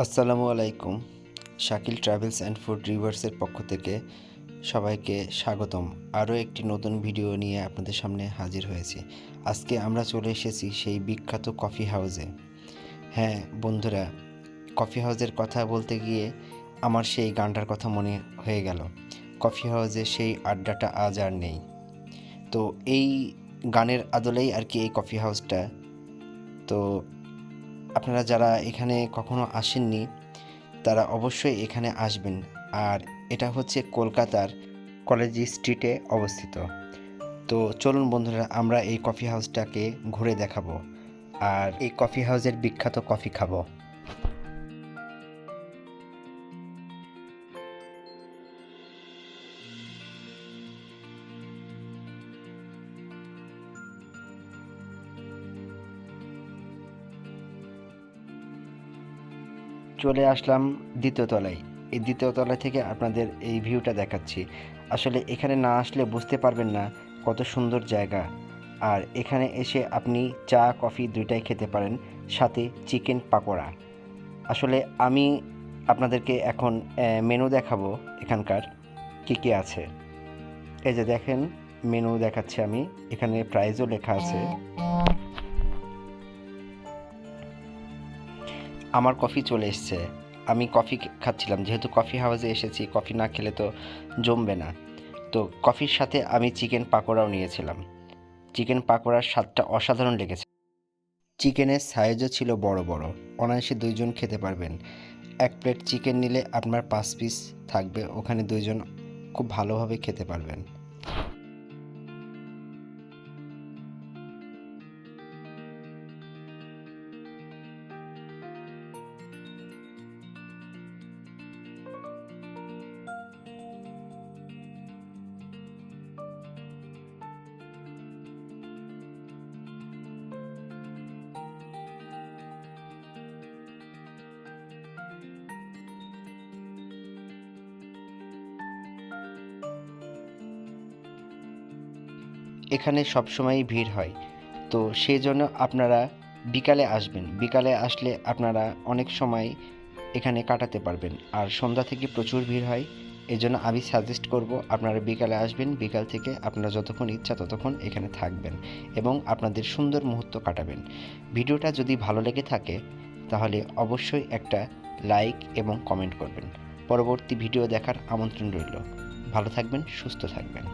আসসালামু আলাইকুম। Shakil travels and food রিভার্সের পক্ষ থেকে সবাইকে স্বাগতম। আরও একটি নতুন ভিডিও নিয়ে আপনাদের সামনে হাজির হয়েছি। আজকে আমরা চলে এসেছি সেই বিখ্যাত কফি হাউসে। হ্যাঁ বন্ধুরা, কফি হাউসের কথা বলতে গিয়ে আমার সেই গানটার কথা মনে হয়ে গেল। কফি হাউসে সেই আড্ডাটা আজ আর নেই। তো এই গানের আদলেই আর কি এই কফি হাউসটা। তো আপনারা যারা এখানে কখনো আসেননি তারা অবশ্যই এখানে আসবেন। আর এটা হচ্ছে কলকাতার কলেজ স্ট্রিটে অবস্থিত। তো চলুন বন্ধুরা, আমরা এই কফি হাউসটাকে ঘুরে দেখাবো আর এই কফি হাউসের বিখ্যাত কফি খাবো। চলে আসলাম দ্বিতীয় তলায়। এই দ্বিতীয় তলা থেকে আপনাদের এই ভিউটা দেখাচ্ছি। আসলে এখানে না আসলে বুঝতে পারবেন না কত সুন্দর জায়গা। আর এখানে এসে আপনি চা কফি দুইটাই খেতে পারেন, সাথে চিকেন পাকোড়া। আসলে আমি আপনাদেরকে এখন মেনু দেখাবো এখানকার কী কী আছে। এই যে দেখেন, মেনু দেখাচ্ছি আমি, এখানে প্রাইসও লেখা আছে। আমার কফি চলে এসছে। আমি কফি খাচ্ছিলাম, যেহেতু কফি হাউসে এসেছি, কফি না খেলে তো জমবে না। তো কফির সাথে আমি চিকেন পাকোড়াও নিয়েছিলাম। চিকেন পাকোড়ার স্বাদটা অসাধারণ লেগেছে। চিকেনের সাইজও ছিল বড় বড়, অনায়াসে দুইজন খেতে পারবেন। এক প্লেট চিকেন নিলে আপনার 5 পিস থাকবে, ওখানে দুইজন খুব ভালোভাবে খেতে পারবেন। এখানে সবসময়ই ভিড় হয়, তো সেই জন্য আপনারা বিকালে আসবেন। বিকালে আসলে আপনারা অনেক সময় এখানে কাটাতে পারবেন। আর সন্ধ্যা থেকে প্রচুর ভিড় হয়, এই জন্য আমি সাজেস্ট করব আপনারা বিকালে আসবেন। বিকাল থেকে আপনারা যতক্ষণ ইচ্ছা ততক্ষণ এখানে থাকবেন এবং আপনাদের সুন্দর মুহূর্ত কাটাবেন। ভিডিওটা যদি ভালো লেগে থাকে তাহলে অবশ্যই একটা লাইক এবং কমেন্ট করবেন। পরবর্তী ভিডিও দেখার আমন্ত্রণ রইল। ভালো থাকবেন, সুস্থ থাকবেন।